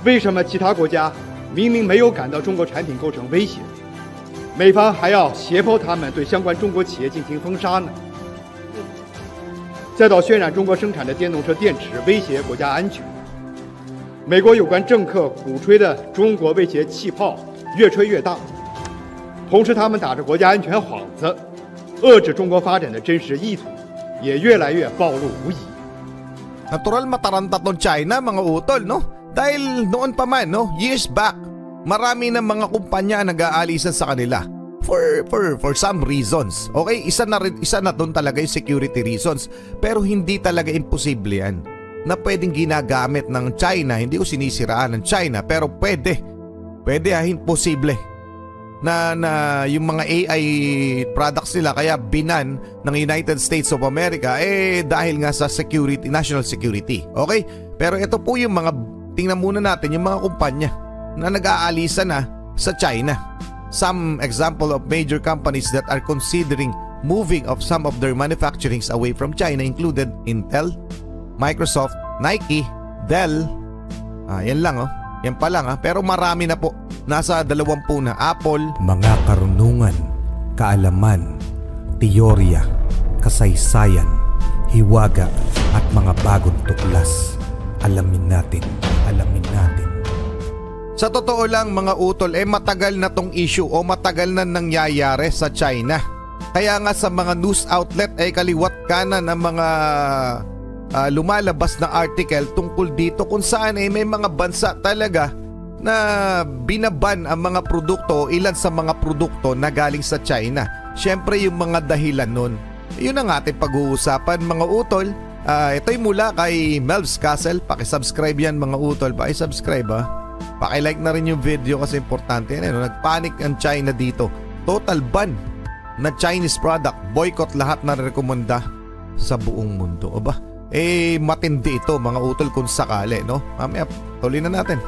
为什么其他国家明明没有感到中国产品构成威胁，美方还要胁迫他们对相关中国企业进行封杀呢？再到渲染中国生产的电动车电池威胁国家安全，美国有关政客鼓吹的中国威胁气炮越吹越大，同时他们打着国家安全幌子，遏制中国发展的真实意图也越来越暴露无遗。Natural mataranta tong China mga utol, no? Dahil noon pa man, no, years back, marami ng mga kumpanya nag-aalisan sa kanila for some reasons. Okay, isa na doon talaga yung security reasons, pero hindi talaga imposible yan na pwedeng ginagamit ng China. Hindi ko sinisiraan ng China, pero pwede imposible na yung mga AI products nila kaya binan ng United States of America dahil nga sa security, national security. Okay? Pero ito po yung mga, tingnan muna natin yung mga kumpanya na nag-aalisa na sa China. Some example of major companies that are considering moving of some of their manufacturings away from China included Intel, Microsoft, Nike, Dell. Yan lang oh. Yan pa lang pero marami na po. Nasa 20 na. Apple. Mga karunungan, kaalaman, teorya, kasaysayan, hiwaga at mga bagong tuklas. Alamin natin. Sa totoo lang mga utol, matagal na tong issue o matagal na nangyayari sa China. Kaya nga sa mga news outlet kaliwat kanan ng mga lumalabas na article tungkol dito kung saan may mga bansa talaga na binaban ang mga produkto, ilan sa mga produkto na galing sa China. Siyempre yung mga dahilan nun, yun ang ating pag-uusapan mga utol. Ito'y mula kay Melv's Castle. Pakisubscribe yan mga utol, pakisubscribe Pakilike na rin yung video kasi importante yan. Nagpanic ang China dito. Total ban na Chinese product. Boycott lahat na rekomenda sa buong mundo. O ba? Matindi ito mga utol kung sakali, no? Mamaya, tuloy na natin.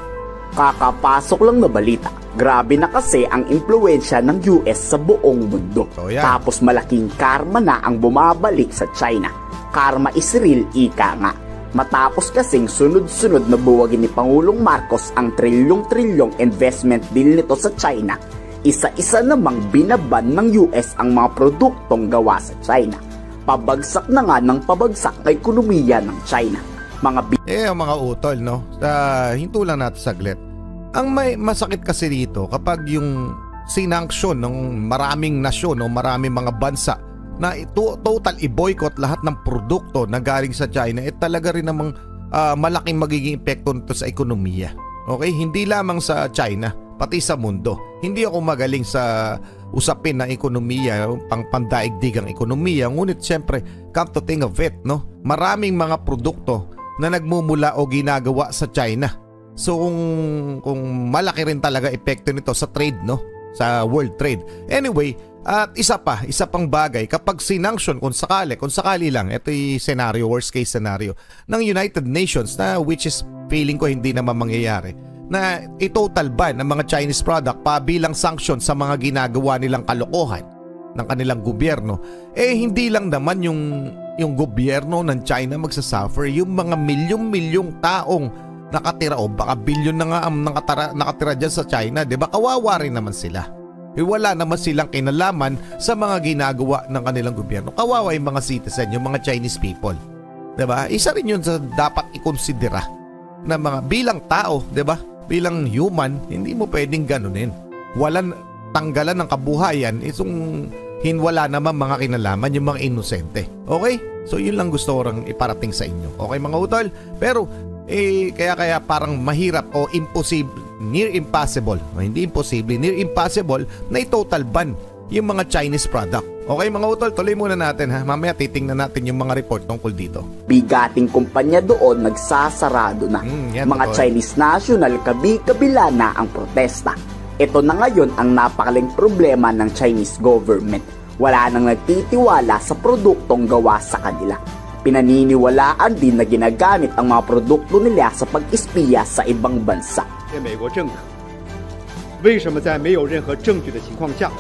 Kakapasok lang na balita. Grabe na kasi ang impluwensya ng US sa buong mundo. Tapos malaking karma na ang bumabalik sa China. Karma is real, ika nga. Matapos kasing sunod-sunod na buwagin ni Pangulong Marcos ang trilyong-trilyong investment deal nito sa China, isa-isa namang binaban ng US ang mga produktong gawa sa China. Pabagsak na nga ng pabagsak ng ekonomiya ng China. Mga utol, no? Hinto lang natin saglit. Ang may masakit kasi dito kapag yung sinanksyon ng maraming nasyon o maraming mga bansa na total i-boycott lahat ng produkto na galing sa China, talaga rin namang malaking magiging epekto nito sa ekonomiya. Okay? Hindi lamang sa China, pati sa mundo. Hindi ako magaling sa usapin ng ekonomiya, pandaigdigang ekonomiya, ngunit siyempre, come to think of it, no? Maraming mga produkto na nagmumula o ginagawa sa China. So kung malaki rin talaga epekto nito sa trade, no? Sa world trade. Anyway, at isa pang bagay, kapag sinanction, kung sakali lang, ito yung scenario, worst case scenario ng United Nations na which is feeling ko hindi naman mangyayari, na i-total ban ng mga Chinese product bilang sanction sa mga ginagawa nilang kalokohan ng kanilang gobyerno, hindi lang naman yung gobyerno ng China magsasuffer, yung mga milyong-milyong taong nakatira o baka bilyon na nga ang nakatira dyan sa China, diba? Kawawa rin naman sila. Wala naman silang kinalaman sa mga ginagawa ng kanilang gobyerno. Kawawa yung mga citizen, yung mga Chinese people. Diba? Isa rin yun sa dapat ikonsidera na mga bilang tao, diba? Bilang human, hindi mo pwedeng ganunin. Walang tanggalan ng kabuhayan, wala naman mga kinalaman yung mga inosente. Okay? So yun lang gusto ko rang iparating sa inyo. Okay mga utol? Pero kaya parang mahirap o impossible, near impossible, hindi imposible, near impossible na i-total ban yung mga Chinese product. Okay mga utol, tuloy muna natin ha. Mamaya titingnan natin yung mga report tungkol dito. Bigating kumpanya doon nagsasarado na. Mga totoo. Chinese national kabila na ang protesta. Ito na ngayon ang napakaling problema ng Chinese government. Wala nang nagtitiwala sa produktong gawa sa kanila. Pinaniniwalaan din na ginagamit ang mga produkto nila sa pag-espiya sa ibang bansa. 美国政客为什么在没有任何证据的情况下，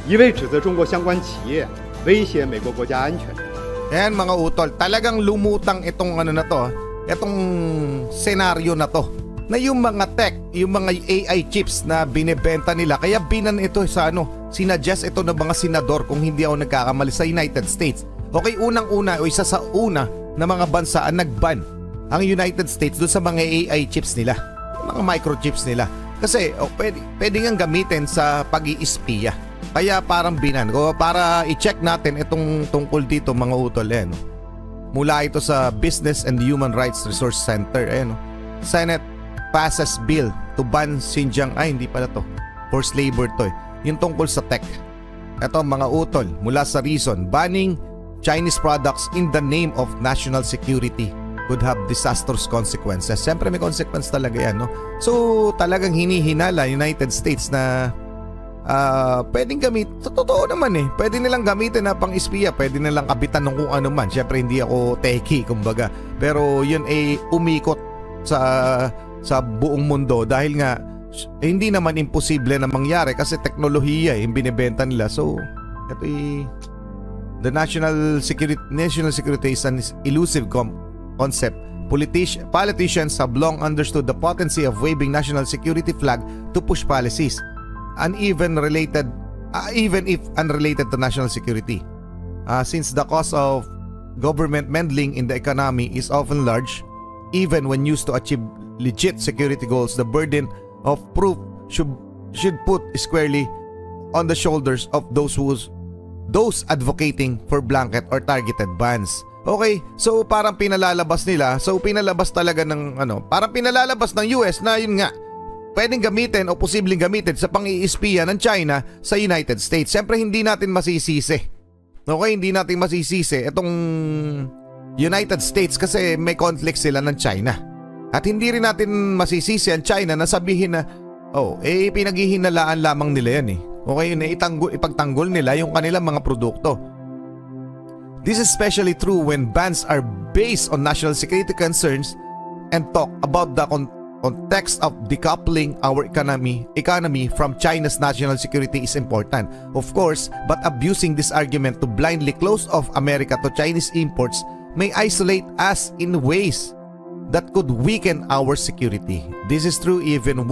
一味指责中国相关企业威胁美国国家安全？ Ayan mga utol, talagang lumutang itong itong senaryo na to na yung mga tech, yung mga AI chips na binebenta nila, kaya binan ito sa sinuggest ito ng mga senador kung hindi ako nagkakamali sa United States. Okay, unang-una o isa sa una na mga bansa ang nag-ban ang United States doon sa mga AI chips nila, mga microchips nila. Kasi pwede nga gamitin sa pag-iispiya. Kaya parang binan ko para i-check natin itong tungkol dito mga utol. Mula ito sa Business and Human Rights Resource Center. Senate passes bill to ban Xinjiang. Hindi pala to. Forced labor to. Yung tungkol sa tech. Ito mga utol mula sa Reason, banning Chinese products in the name of national security could have disastrous consequences. Siyempre may consequence talaga yan, no? So talagang hinihinala United States na pwedeng gamit. Totoo naman pwede nilang gamitin na pang espiya, pwede nilang kabitan ng kung ano man. Siyempre hindi ako techie kumbaga, pero yun umikot sa buong mundo dahil nga hindi naman imposible na mangyari kasi teknolohiya yung binibenta nila. So ito the national security is an elusive concept. Politicians have long understood the potency of waving national security flag to push policies, even if unrelated to national security. Since the cost of government meddling in the economy is often large, even when used to achieve legit security goals, the burden of proof should put squarely on the shoulders of those advocating for blanket or targeted bans. Okay, so parang pinalalabas nila, pinalabas talaga ng parang pinalalabas ng US na yun nga, pwedeng gamitin o posibleng gamitin sa pang-iispiya ng China sa United States. Siyempre hindi natin masisisi. Okay, hindi natin masisisi itong United States kasi may conflict sila ng China. At hindi rin natin masisisi ang China na sabihin na pinaghihinalaan lamang nila yan Okay, ipagtanggol nila yung kanilang mga produkto. This is especially true when bans are based on national security concerns and talk about the context of decoupling our economy from China's national security is important, of course, but abusing this argument to blindly close off America to Chinese imports may isolate us in ways that could weaken our security. This is true even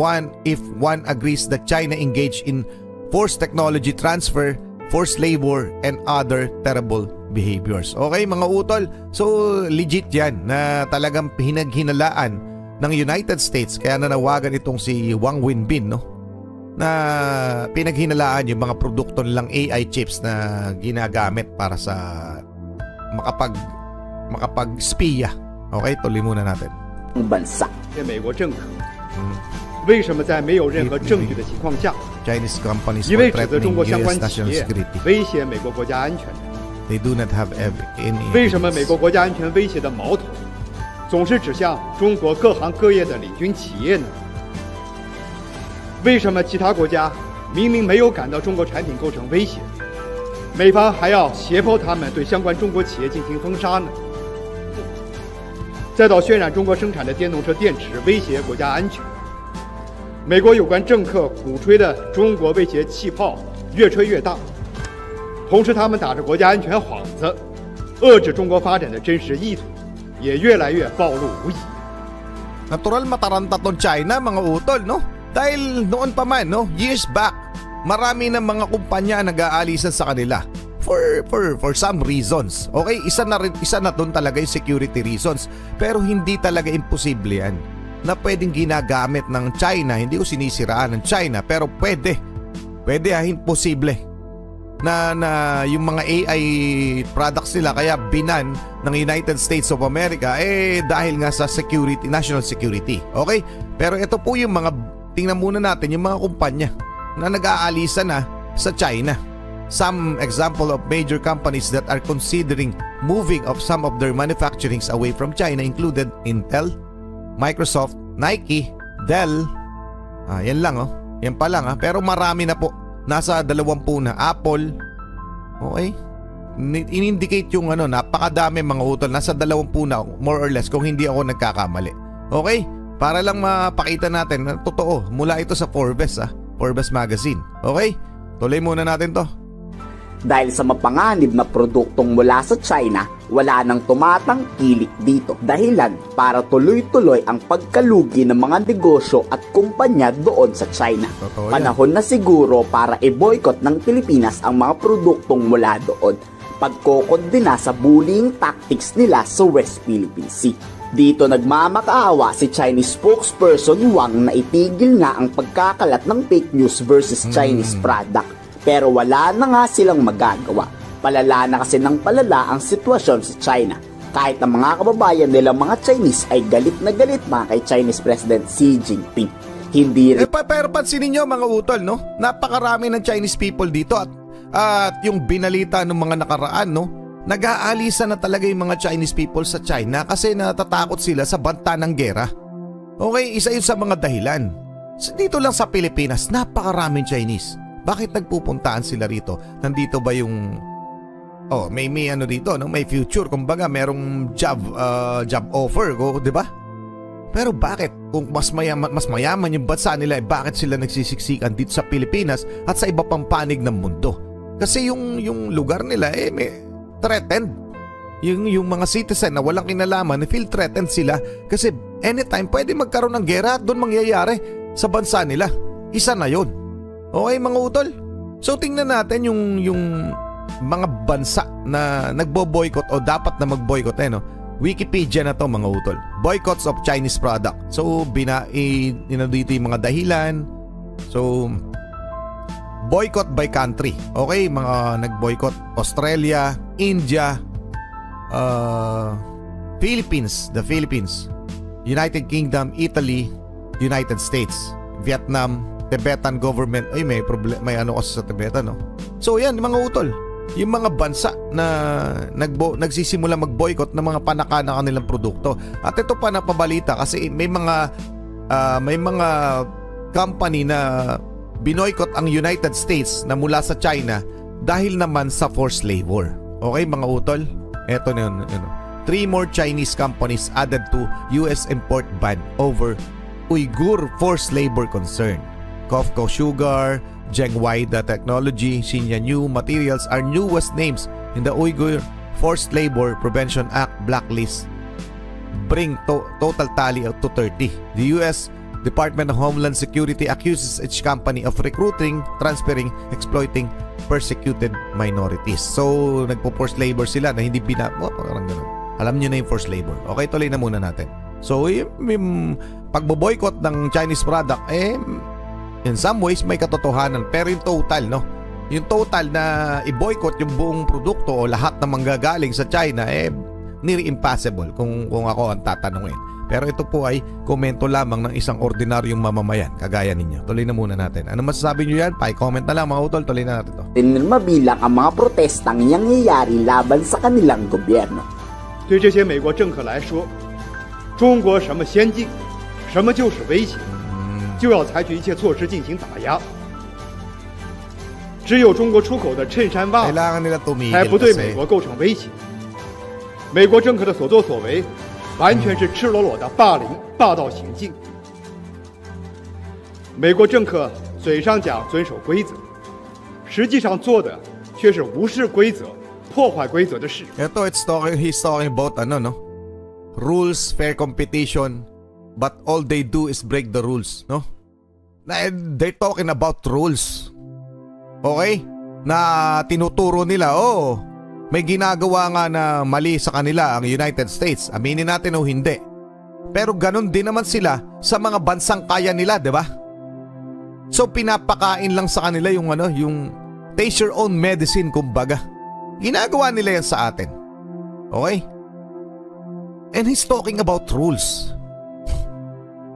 if one agrees that China engaged in forced technology transfer, forced labor, and other terrible behaviors. Okay mga utol, so legit yan na talagang hinalaan ng United States, kaya nanawagan itong si Wang Wenbin na pinaghinalaan yung mga produkto nilang AI chips na ginagamit para sa makapag-spiya. Okay, tuloy muna natin. Bansa. 美国政客为什么在没有任何证据的情况下， Chinese companies 一味指责中国相 US 关企 national 业 security. 威胁美国国家安全？ They do not have any 为什么美国国家安全威胁的矛头总是指向中国各行各业的领军企业呢？为什么其他国家明明没有感到中国产品构成威胁，美方还要胁迫他们对相关中国企业进行封杀呢？再到渲染中国生产的电动车电池威胁国家安全，美国有关政客鼓吹的中国威胁气泡越吹越大，同时他们打着国家安全幌子，遏制中国发展的真实意图也越来越暴露无遗。 Natural mataranta tong China mga utol, no? Dahil noon pa man, years back, marami ng mga kumpanya nag-aalisan sa kanila for some reasons. Okay, isa na doon talaga yung security reasons, pero hindi talaga imposible yan na pwedeng ginagamit ng China. Hindi ko sinisiraan ng China, pero pwede imposible na yung mga AI products nila kaya binan ng United States of America dahil nga sa security, national security. Okay? Pero ito po yung mga, tingnan muna natin yung mga kumpanya na nag-aalisan na sa China. Some example of major companies that are considering moving of some of their manufacturings away from China included Intel, Microsoft, Nike, Dell. Yan lang Yan pa lang pero marami na po. Nasa 20 na. Apple. Okay? In-indicate yung napakadami mga utol. Nasa 20 na more or less kung hindi ako nagkakamali. Okay? Para lang mapakita natin na totoo. Mula ito sa Forbes Forbes magazine. Okay? Tuloy muna natin to. Dahil sa mapanganib na produktong mula sa China, Wala nang tumatangkilik dito, dahilan para tuloy-tuloy ang pagkalugi ng mga negosyo at kumpanya doon sa China. Panahon na siguro para i-boycott ng Pilipinas ang mga produktong mula doon, pagkokondena sa bullying tactics nila sa West Philippine Sea. Dito nagmamakaawa si Chinese spokesperson Wang na itigil nga ang pagkakalat ng fake news versus Chinese product, pero wala na nga silang magagawa. Palala na kasi ng palala ang sitwasyon sa China. Kahit ang mga kababayan nilang mga Chinese ay galit na galit na kay Chinese President Xi Jinping. Hindi rin... pero pansinin nyo mga utol, no? Napakarami ng Chinese people dito at yung binalita ng mga nakaraan, no? Nag-aalisa na talaga yung mga Chinese people sa China kasi natatakot sila sa banta ng gera. Okay, isa yun sa mga dahilan. Dito lang sa Pilipinas, napakaraming Chinese. Bakit nagpupuntaan sila rito? Nandito ba yung... may ano dito, no? May future, kumbaga merong job offer, 'di ba? Pero bakit kung mas mayaman yung bansa nila, bakit sila nagsisiksikan dito sa Pilipinas at sa iba pang panig ng mundo? Kasi yung lugar nila may threatened. Yung mga citizen na walang kinalaman, feel threatened sila kasi anytime pwede magkaroon ng gera at doon mangyayari sa bansa nila. Isa na 'yon. Okay mga utol? So tingnan natin yung mga bansa na nagbo-boycott o dapat na mag-boycott, no? Wikipedia na to mga utol. Boycotts of Chinese product. So dito yung mga dahilan. So boycott by country. Okay, mga nag-boycott Australia, India, Philippines, the Philippines, United Kingdom, Italy, United States, Vietnam, Tibetan government. Ay, may ano kasi sa Tibetan, no? So yan mga utol, yung mga bansa na nagsisimula mag-boycott ng mga panaka ng kanilang produkto. At ito pa napabalita kasi may mga company na binoycott ang United States na mula sa China dahil naman sa forced labor. Okay mga utol? Eto na yun. 3 more Chinese companies added to US import ban over Uyghur forced labor concern. Kofco Sugar, Zhengwaida Technology, Xinjiang Materials are newest names in the Uyghur Forced Labor Prevention Act blacklist, bring total tally to 30. The U.S. Department of Homeland Security accuses each company of recruiting, transferring, exploiting persecuted minorities. So, nagpo-forced labor sila na hindi parang ganun. Alam nyo na yung forced labor. Okay, tuloy na muna natin. So, yung pagbo-boycott ng Chinese product, in some ways may katotohanan, pero yung total, no? Yung total na i-boycott yung buong produkto o lahat na manggagaling sa China, near impossible kung ako ang tatanungin. Pero ito po ay komento lamang ng isang ordinaryong mamamayan kagaya ninyo. Tuloy na muna natin. Ano masasabi nyo yan? Pa-comment na lang mga utol. Tuloy na natin ito. Mabilang ang mga protestang nangyayari laban sa kanilang gobyerno. 对这些美国政客来说，中国什么先进，什么就是威胁，就要采取一切措施进行打压。只有中国出口的衬衫袜才不对美国构成威胁。美国政客的所作所为，完全是赤裸裸的霸凌、霸道行径。美国政客嘴上讲遵守规则，实际上做的却是无视规则、破坏规则的事。He's talking about rules, fair competition, but all they do is break the rules, no? They're talking about rules. Okay? Na tinuturo nila, may ginagawa nga na mali sa kanila ang United States. Aminin natin o hindi. Pero ganun din naman sila sa mga bansang kaya nila, 'di ba? So pinapakain lang sa kanila yung taste your own medicine kumbaga. Ginagawa nila yan sa atin. Okay? And he's talking about rules.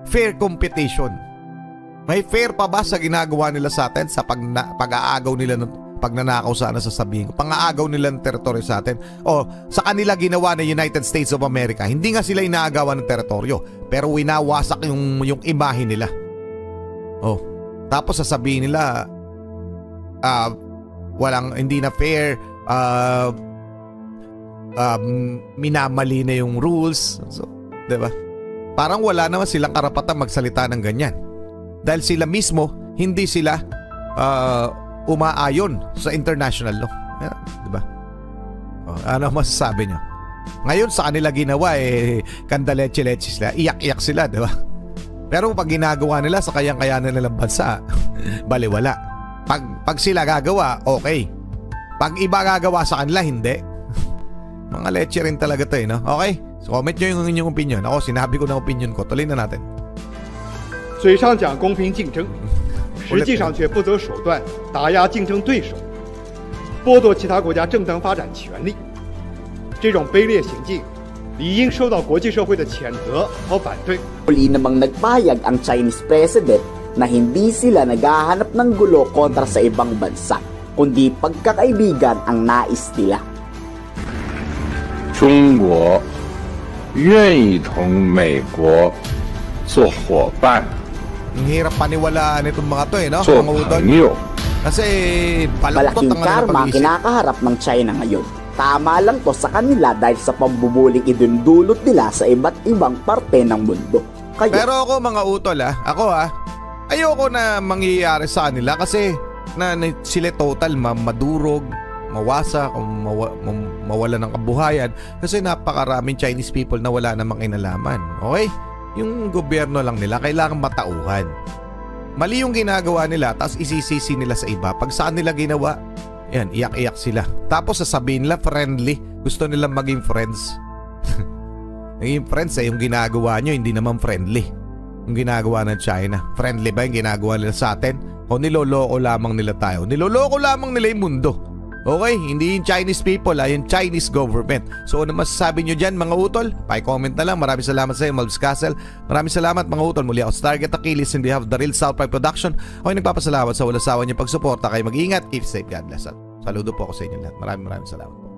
Fair competition. May fair pa ba sa ginagawa nila sa atin sa pag-aagaw nila ng pagnanakaw sana sasabihin ko, pang-aagaw nila ng teritoryo sa atin o sa kanila ginawa ng United States of America? Hindi nga sila inaagawan ng teritoryo pero winawasak yung imahe nila. Tapos sasabihin nila hindi na fair, minamali na yung rules. So, 'di ba? Parang wala naman silang karapatan magsalita ng ganyan. Dahil sila mismo hindi sila umaayon sa international law. Diba? Ano masasabi nyo? Ngayon sa kanila ginawa kandaleche-leche sila, iyak-iyak sila, di ba? Pero pag ginagawa nila sa kayang-kayanan nilang bansa, baliwala. Pag sila gagawa, okay. Pag iba gagawa sa kanila, hindi. Mga leche rin talaga to no? Okay? So comment nyo yung inyong opinion. Ako, sinabi ko na opinion ko. Tuloy na natin. 嘴上讲公平竞争，实际上却不择手段打压竞争对手，剥夺其他国家正当发展权利。这种卑劣行径理应受到国际社会的谴责和反对。 Muli namang nagpahayag ang Chinese President na hindi sila naghahanap ng gulo kontra sa ibang bansa, kundi pagkakaibigan ang nais nila. 中国愿意同美国做伙伴， Ang hirap paniwalaan itong mga to no? 做 Mga udol. 朋友。 Kasi balaktot Malaking ang kanilang karma ang pag-iisip. kinakaharap ng China ngayon. Tama lang to sa kanila dahil sa pambubuling idundulot nila sa iba't ibang parte ng mundo. Kaya, Pero ako mga utol ayoko na mangyayari sa kanila kasi sila total madurog, mawasak, mawala ng kabuhayan kasi napakaraming Chinese people na wala namang kinalaman. Okay? Yung gobyerno lang nila kailangan matauhan. Mali yung ginagawa nila tapos isisisi nila sa iba. Pag saan nila ginawa, yan, iyak-iyak sila. Tapos sasabihin nila friendly. Gusto nilang maging friends. Naging friends yung ginagawa nyo, hindi naman friendly. Yung ginagawa ng China. Friendly ba yung ginagawa nila sa atin? O niloloko lamang nila tayo? Niloloko lamang nila yung mundo. Okay? Hindi yung Chinese people, yung Chinese government. So ano masasabi nyo dyan mga utol? Pa-comment na lang. Maraming salamat sa iyo, Malvs Castle. Maraming salamat mga utol. Muli ako sa Target Achilles in behalf of the Real South Pride Production. Ako'y nagpapasalamat sa walang sawa niyong pagsuporta. Kayo mag-iingat. Keep safe. God bless. At saludo po ako sa inyo lahat. Maraming salamat po.